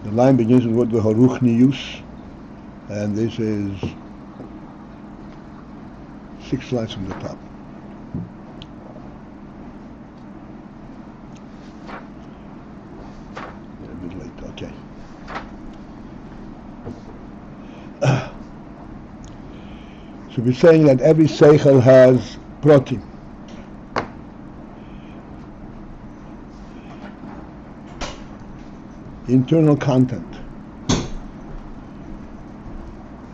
The line begins with the veharuchniut, and this is 6 lines from the top. A bit late, okay. So we're saying that every sechel has pratim. Internal content.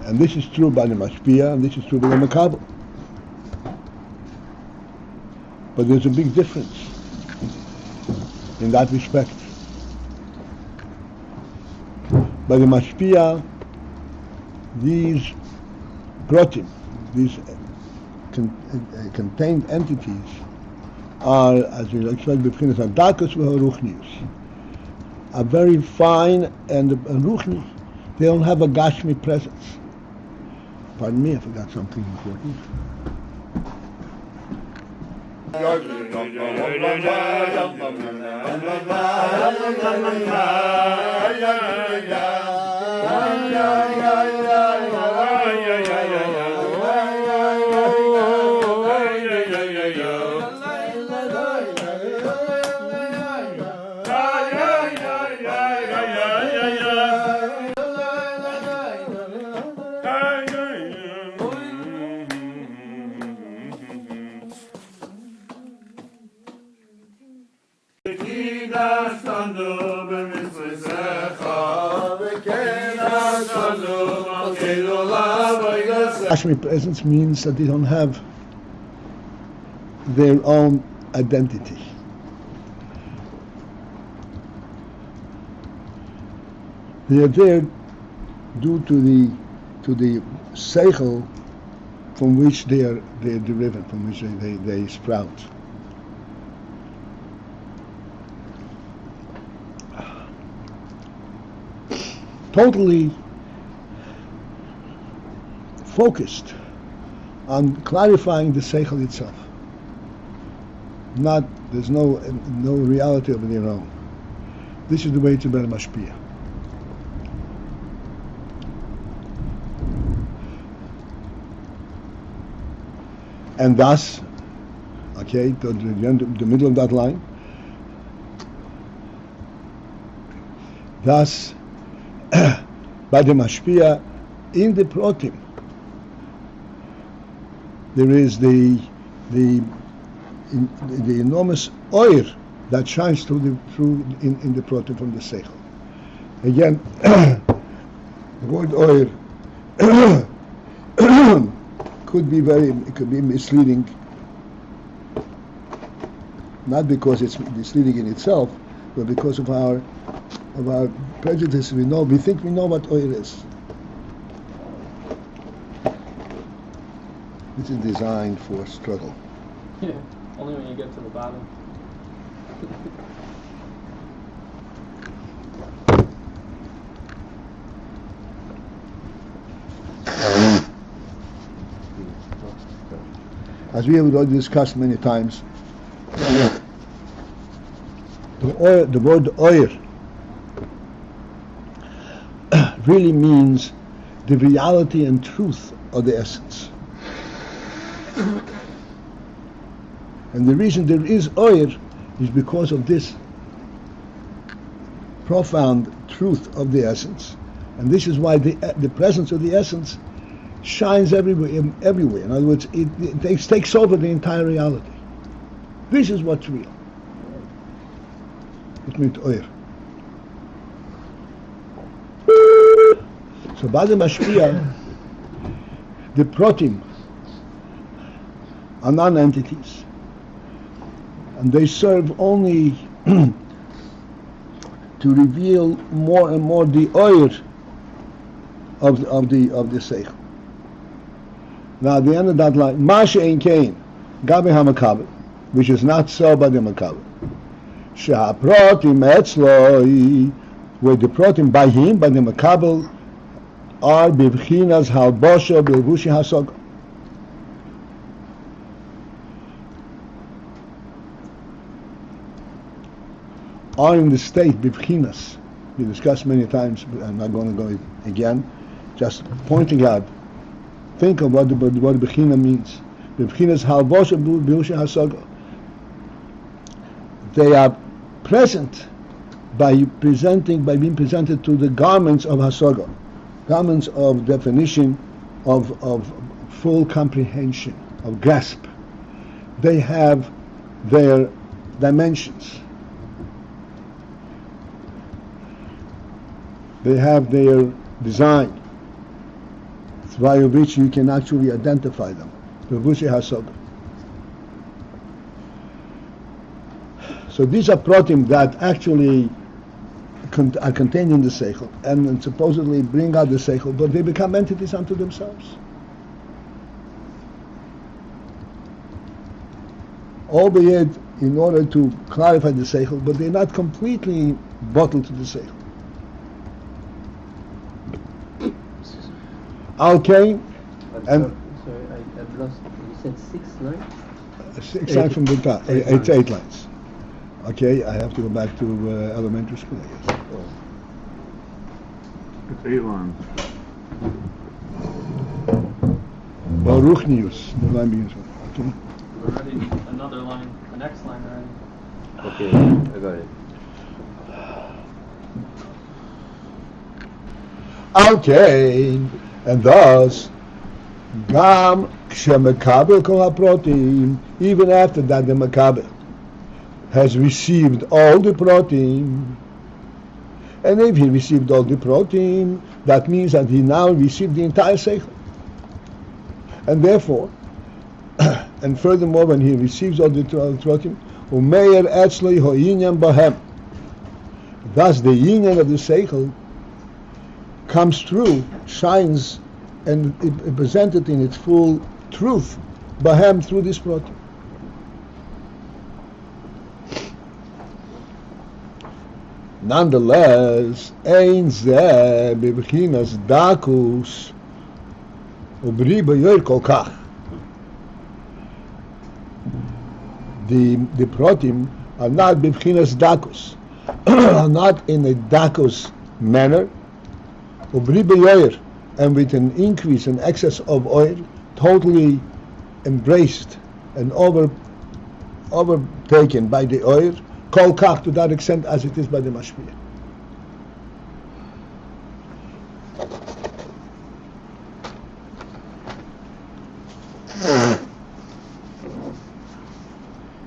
And this is true by the mashpia, and this is true by the makabel. But there's a big difference in that respect. By the mashpia, these pratim, these contained entities, are, as we explained before, dakas veharuchniut, are very fine and ruchni. They don't have a gashmi presence. Pardon me, I forgot something important. Gashmi presence means that they don't have their own identity. They are there due to the sechel from which they are derived, from which they sprout. Totally focused on clarifying the sechel itself. There's no reality of their own. This is the way to be mashpia. And thus, okay, to the middle of that line, thus, by the mashpia, in the pratim, there is the enormous oil that shines through in the pratim from the sechel. Again, the word oil could be misleading, not because it's misleading in itself, but because of our prejudice. We think we know what oil is. This is designed for struggle. Yeah, only when you get to the bottom. As we have already discussed many times, the word oil really means the reality and truth of the essence. And the reason there is oil is because of this profound truth of the essence. And this is why the presence of the essence shines everywhere. In other words, it takes over the entire reality. This is what's real. It means oil. So by the mashpia, the pratim are non-entities, and they serve only to reveal more and more the oil of the sechel. Now at the end of that line, mashpia gabi ha-makabel, which is not so by the makabel. Pratim etzloi where the pratim by him, by the makabel, are bivchinas halbosha levushim ha-sechel. Are in the state bivchinas. We discussed many times, but I'm not going to go again. Just pointing out. Think of what bivchina means. Bivchinas halbosha levushim ha-sechel. They are present by being presented to the garments of ha-sechel, garments of definition, of full comprehension, of grasp. They have their dimensions. They have their design, via which you can actually identify them. Levushim ha-sechel. So these are pratim that actually are contained in the sechel and supposedly bring out the sechel, but they become entities unto themselves. Albeit in order to clarify the sechel, but they're not completely bottled to the sechel. Okay, and sorry, I've lost. You said 6 lines. 6 lines from the top. 8 lines. Okay, I have to go back to elementary school, I guess. It's 8 lines. Veharuchniut, the line begins with. Okay. We're ready. Another line. The next line already. Okay, I got it. Okay, and thus, Gam Kshemekabel Kol HaProtim, even after that the Makabel has received all the pratim, and if he received all the pratim, that means that he now received the entire sechel. And therefore, and furthermore, when he receives all the pratim, umeir etzloi ha'inyan bahem, thus the inyan of the sechel comes through, shines, and is presented in its full truth, bahem, through this pratim. Nonetheless, ein zeh bebchinas dakus ubri b'yoir kol kach. The pratim are not bebchinas dakus, are not in a dakus manner, ubri b'yoir, and with an increase and excess of oil, totally embraced and overtaken by the oil, kol kach, to that extent as it is by the mashpia.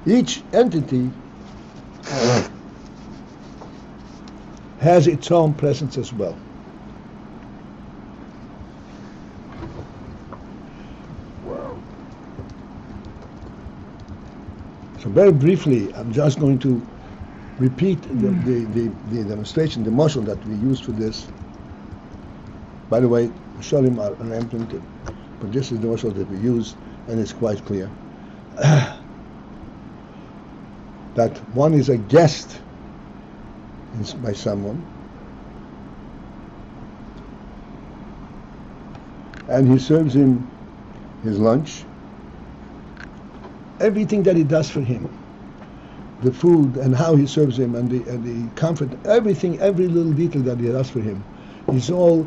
Each entity has its own presence as well. So very briefly, I'm just going to repeat the demonstration, the mashal that we used for this. By the way, Shalim are unimprinted, but this is the mashal that we use, and it's quite clear. That one is a guest by someone, and he serves him his lunch, everything that he does for him, the food and how he serves him and the comfort, everything, every little detail that he does for him is all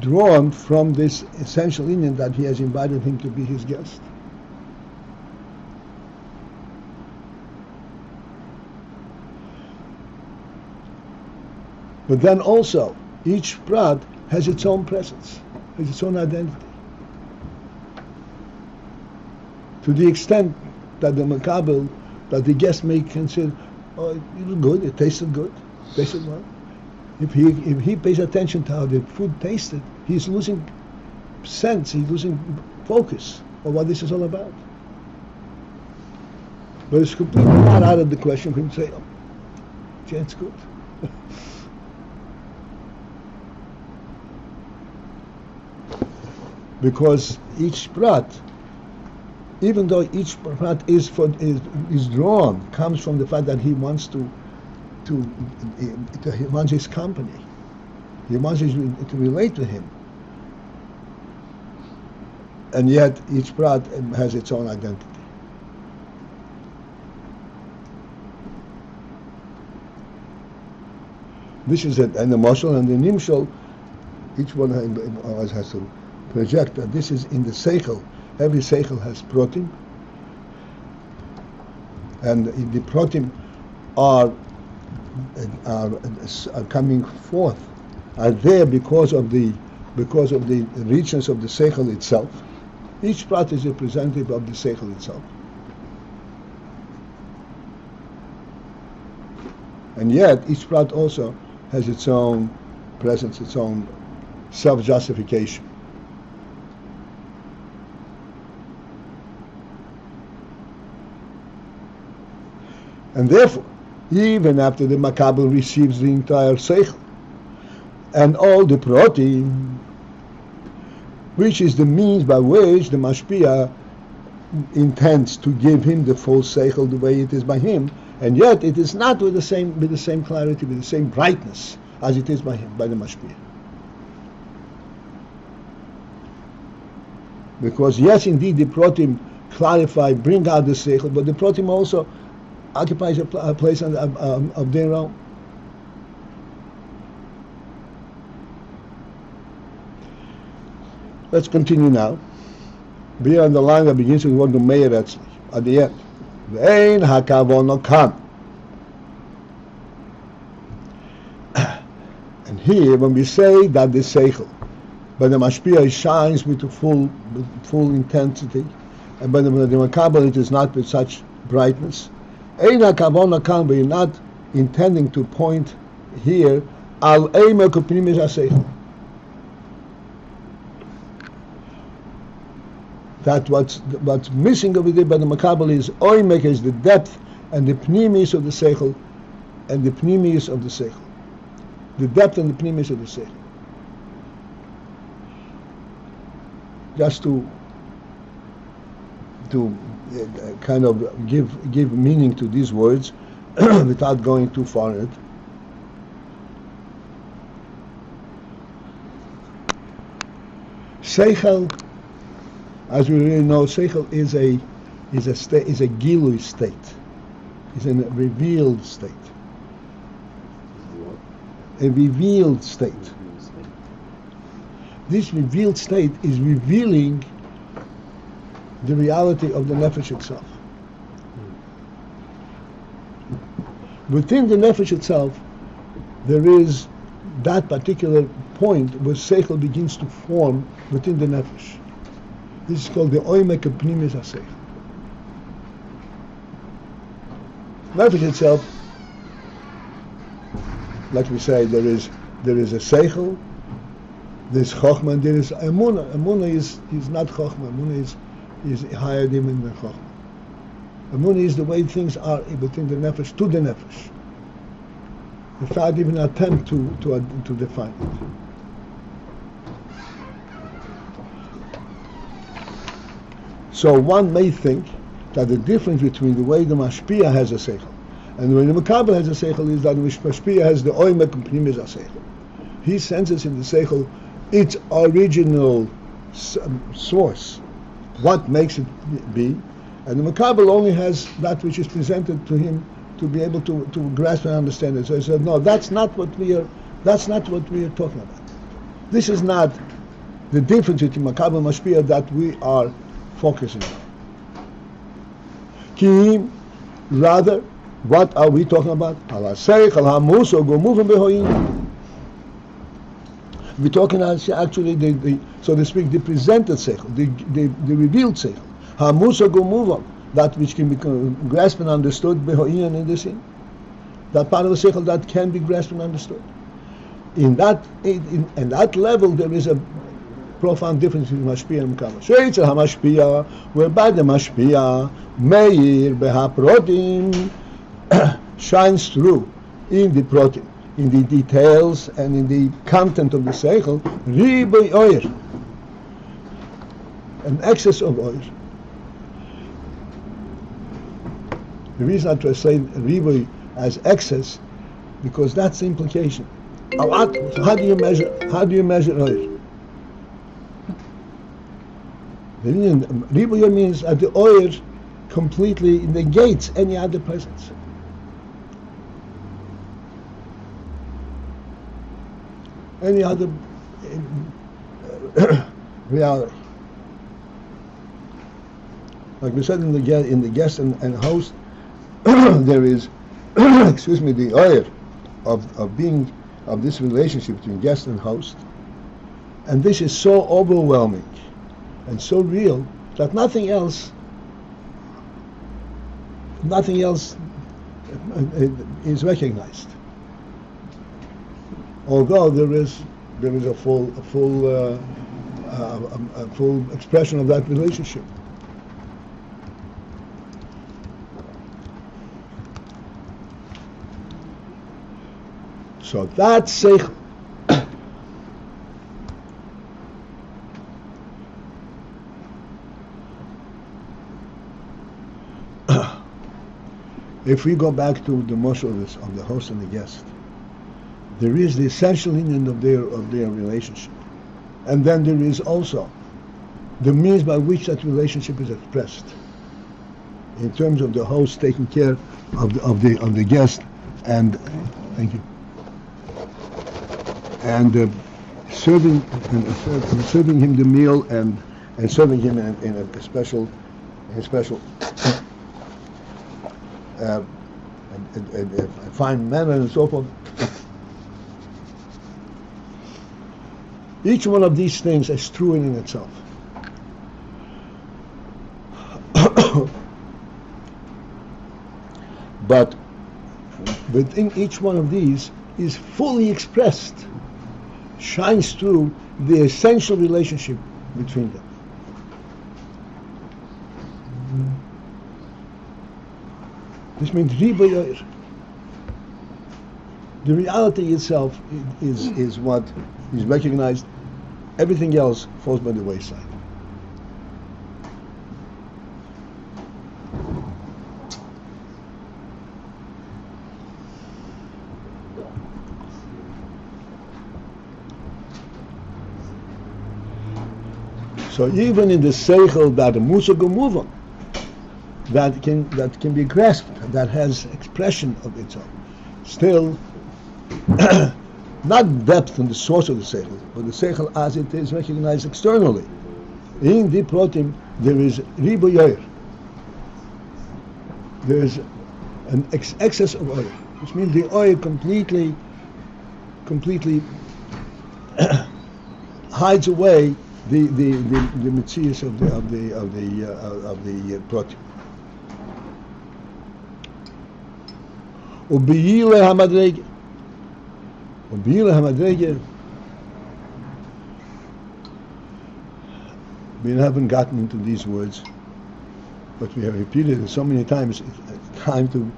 drawn from this essential inyan that he has invited him to be his guest. But then also, each prat has its own presence, has its own identity. To the extent that the makabel, that the guest may consider, oh, it was good, it tasted good, tasted well. If he pays attention to how the food tasted, he's losing sense, he's losing focus of what this is all about. But it's completely not out of the question for him to say, oh, yeah, it's good. Because each prat, even though each prat is drawn, comes from the fact that he wants he wants his company. He wants you to relate to him. And yet each prat has its own identity. This is it. And the mashal and the nimshal, each one always has to project that this is in the sechel. Every sechel has pratim, and the pratim are coming forth, are there because of the richness of the sechel itself. Each prat is representative of the sechel itself, and yet each prat also has its own presence, its own self-justification. And therefore, even after the makabel receives the entire sechel and all the pratim, which is the means by which the mashpia intends to give him the full sechel the way it is by him, and yet it is not with the same clarity, with the same brightness as it is by him, by the mashpia. Because yes, indeed, the pratim clarify, bring out the sechel, but the pratim also occupies a place of their own. Let's continue now. Be on the line that begins with the word meir etzli at the end. Ve'ein hakavon kam. And here, when we say that the seichel, but the mashpia shines with full intensity, and by the makabel it is not with such brightness. Ein hakavon kam, we're not intending to point here al eimer kupnimis ha-seichel. That what's missing over there by the makabel is oimek, is the depth and the pnimis of the seichel, and the pnimis of the seichel, the depth and the pnimis of the seichel. Just to kind of give meaning to these words without going too far in it. Seichel, as we really know, seichel is a gilui state. It's a revealed state. A revealed state. This revealed state is revealing the reality of the nefesh itself. Within the nefesh itself, there is that particular point where seichel begins to form within the nefesh. This is called the oimek pnimis ha-seichel. Nefesh itself, like we say, there is a seichel, there's chokhmah, and there is emunah. Emunah is not chokhmah. Emunah is higher even than chokhmah. Emunah is the way things are within the nefesh, to the nefesh, without even an attempt to define it. So one may think that the difference between the way the mashpia has a seichel and the way the makabel has a seichel is that the mashpia has the oimek pnimis ha-seichel. He senses in the seichel its original source, what makes it be, and the makabel only has that which is presented to him to be able to grasp and understand it. So he said, no, that's not what we are talking about. This is not the difference between makabel and mashpia that we are focusing on. Ki, rather, what are we talking about? Ha-sechel ha-muso go-moving behoyin. We're talking actually the so to speak, the presented seichel, the revealed seichel. Ha-muso go-moving, that which can be grasped and understood behoyin in the scene. That part of the seichel that can be grasped and understood. In that level, there is a profound difference between mashpia and makabel. Sheitzel ha-mashpia, whereby the mashpia meir veharuchniut shines through in the pratim, in the details and in the content of the seichel, ribui oyer, an excess of oyer. The reason I translate ribui as excess, because that's the implication. How do you measure oil? Ribuya means that the oil completely negates any other presence. Any other reality. Like we said in the guest and host, there is, the oil of this relationship between guest and host, and this is so overwhelming and so real that nothing else is recognized. Although there is a full expression of that relationship. So that sechel if we go back to the mashal of the host and the guest, there is the essential union of their relationship, and then there is also the means by which that relationship is expressed in terms of the host taking care of the guest, and thank you, and serving him the meal and serving him in a special a fine manner and so forth. Each one of these things is true in itself. But within each one of these is fully expressed, shines through the essential relationship between them. This means ribayir. The reality itself is what is recognized. Everything else falls by the wayside. So even in the sechel that the musa that can be grasped, that has expression of its own, still not depth in the source of the sechel, but the sechel as it is recognized externally. In the pratim there is ribuyair. There is an excess of oil, which means the oil completely hides away the mitzias of the pratim. Ubiyile hamadrege. We haven't gotten into these words, but we have repeated it so many times. It's time to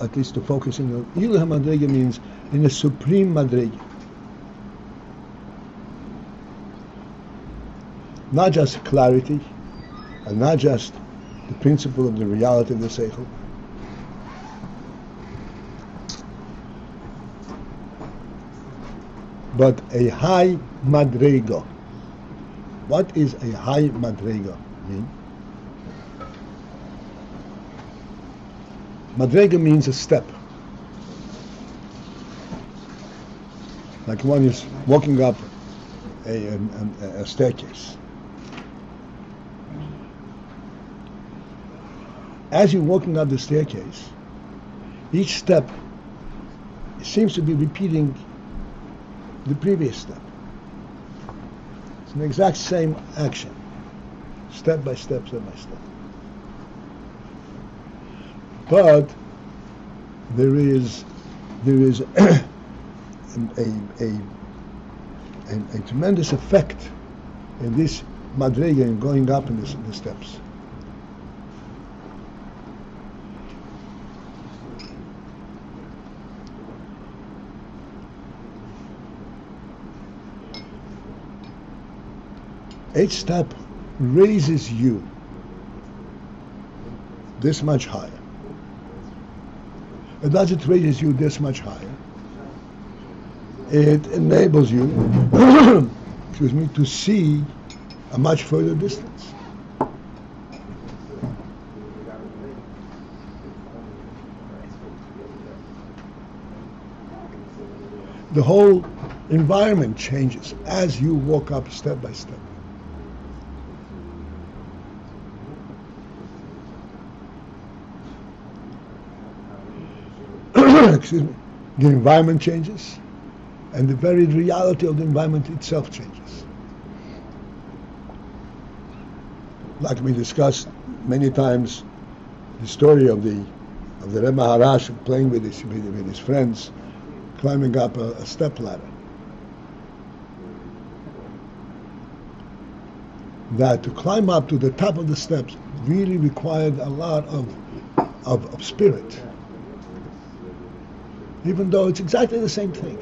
at least to focus in on. Ubiyile hamadrege means in a supreme madrege, not just clarity, and not just the principle of the reality of the sechel, but a high madrega. What is a high madrega mean? Madrega means a step. Like one is walking up a staircase. As you're walking up the staircase, each step seems to be repeating the previous step. It's an exact same action, step by step, step by step. But there is a tremendous effect in this madrega in going up in the steps. Each step raises you this much higher. And as it raises you this much higher, it enables you, excuse me, to see a much further distance. The whole environment changes as you walk up step by step. Excuse me. The environment changes, and the very reality of the environment itself changes. Like we discussed many times, the story of the Rebbe Harash playing with his friends, climbing up a step ladder. That to climb up to the top of the steps really required a lot of spirit. Even though it's exactly the same thing.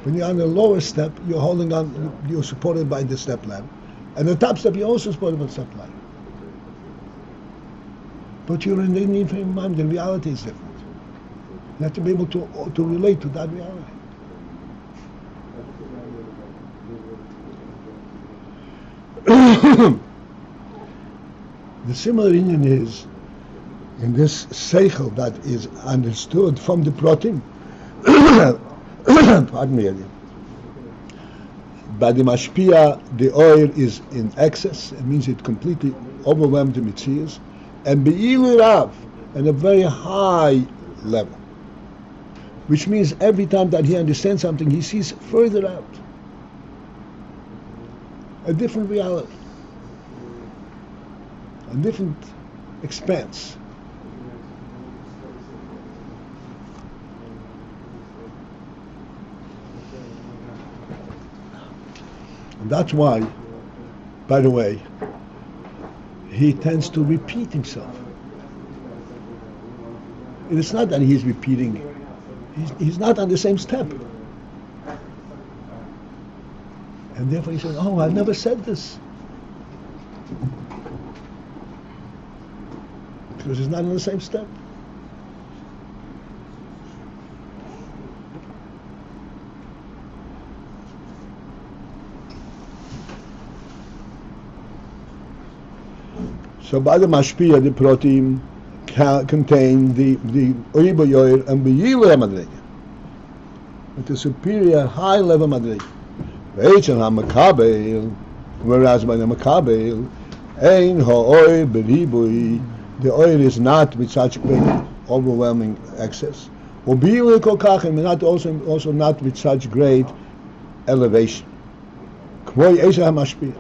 When you're on the lower step, you're holding on, you're supported by the step ladder. And the top step, you're also supported by the step ladder. But you're in the need frame of mind, the reality is different. You have to be able to relate to that reality. The similar Ayin is in this ha-sechel that is understood from the pratim. Pardon me again. By the mashpia, the oil is in excess. It means it completely overwhelmed the mitzias. And be'ilirav, at a very high level. Which means every time that he understands something, he sees further out. A different reality. A different expanse. And that's why, by the way, he tends to repeat himself. It is not that he's repeating, he's not on the same step. And therefore he says, oh, I've never said this. Because he's not on the same step. So by the mashpia, the pratim contain the oiba yoir and b'yilei madrega, with the superior high level madrega. Ve'etzem ha-makabel, whereas by the makabel, ein ha'oir b'ribui, the oil is not with such great overwhelming excess. U'b'yilei kol kach, and not also not with such great elevation. K'mo ye'etzem ha-mashpia,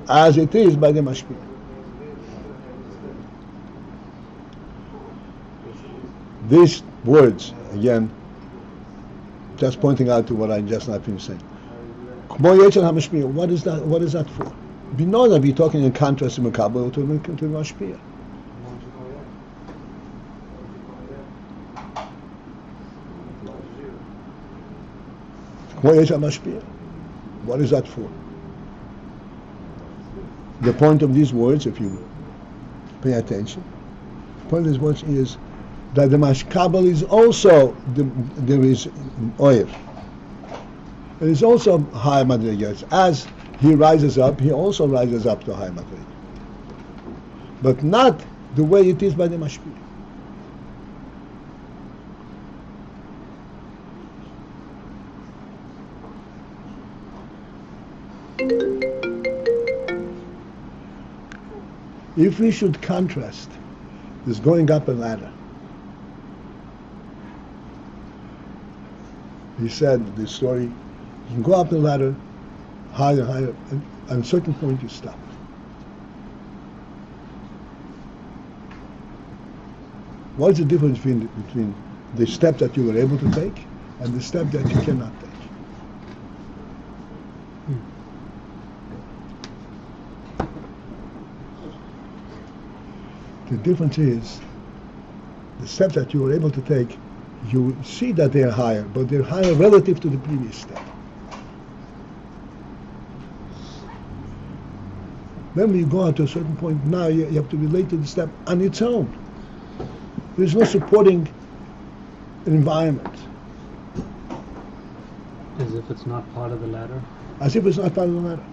as it is by the mashpia. These words, again, just pointing out to what I just not finished saying. What is that? What is that for? We know that we're talking in contrast to Mekabel to mashpia. What is that for? The point of these words, if you pay attention, the point of these words is that the mashkabel is also, there is oil. It is also high madrigas. As he rises up, he also rises up to high madrigas. But not the way it is by the mashpia. If we should contrast this going up a ladder, he said this story, you can go up the ladder higher, higher, and at a certain point you stop. What is the difference between the step that you were able to take and the step that you cannot take? The difference is the steps that you were able to take, you see that they're higher, but they're higher relative to the previous step. Then when you go on to a certain point, now you have to relate to the step on its own. There's no supporting environment. if it's not part of the ladder? As if it's not part of the ladder.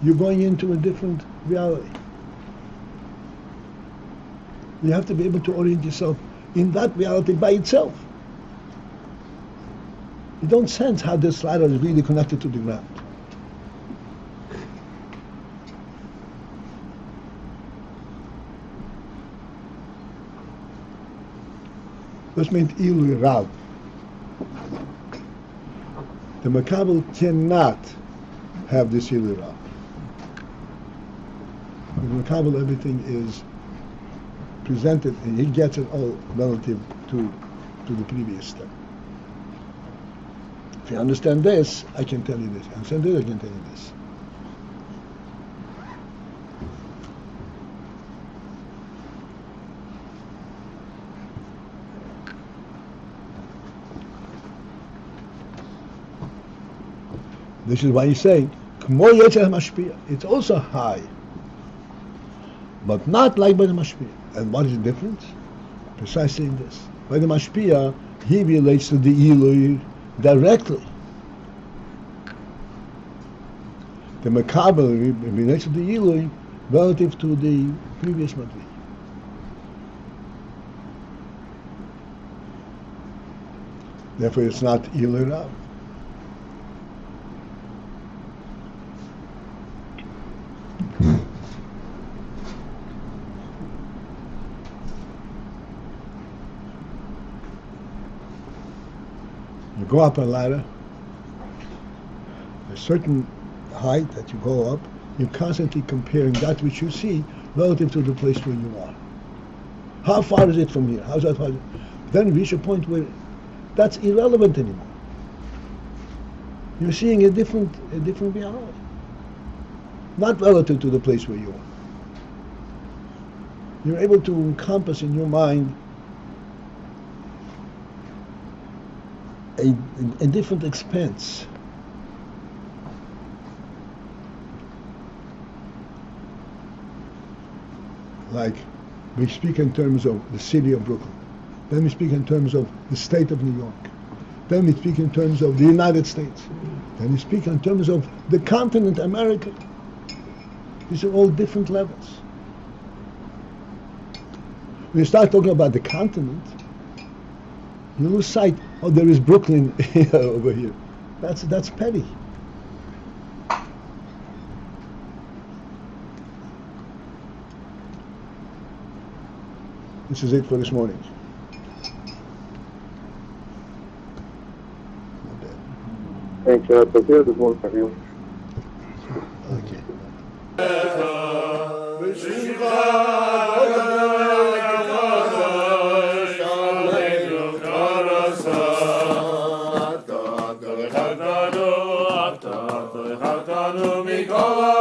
You're going into a different reality. You have to be able to orient yourself in that reality by itself. You don't sense how this ladder is really connected to the ground. This means Ilui Rav. The Makabel cannot have this Ilui Rav. In Makabel, everything is presented and he gets it all relative to the previous step. If you understand this, I can tell you this. Understand this, I can tell you this. This is why he's saying, K'mo yetzer mashpia. It's also high, but not like by the mashpia. And what is the difference? Precisely in this. By the mashpia, he relates to the Ilui directly. The Makabel relates to the Ilui relative to the previous Madri. Therefore, it's not Ilui Rav. You go up a ladder, a certain height that you go up, you're constantly comparing that which you see relative to the place where you are. How far is it from here? How's that far? Then you reach a point where that's irrelevant anymore. You're seeing a different reality, not relative to the place where you are. You're able to encompass in your mind a different expanse. Like we speak in terms of the city of Brooklyn, then we speak in terms of the state of New York, then we speak in terms of the United States, then we speak in terms of the continent America. These are all different levels. When you start talking about the continent, you lose sight. Oh, there is Brooklyn over here. That's petty. This is it for this morning. Thanks, Paltiel. There's one for you. Okay. Mikol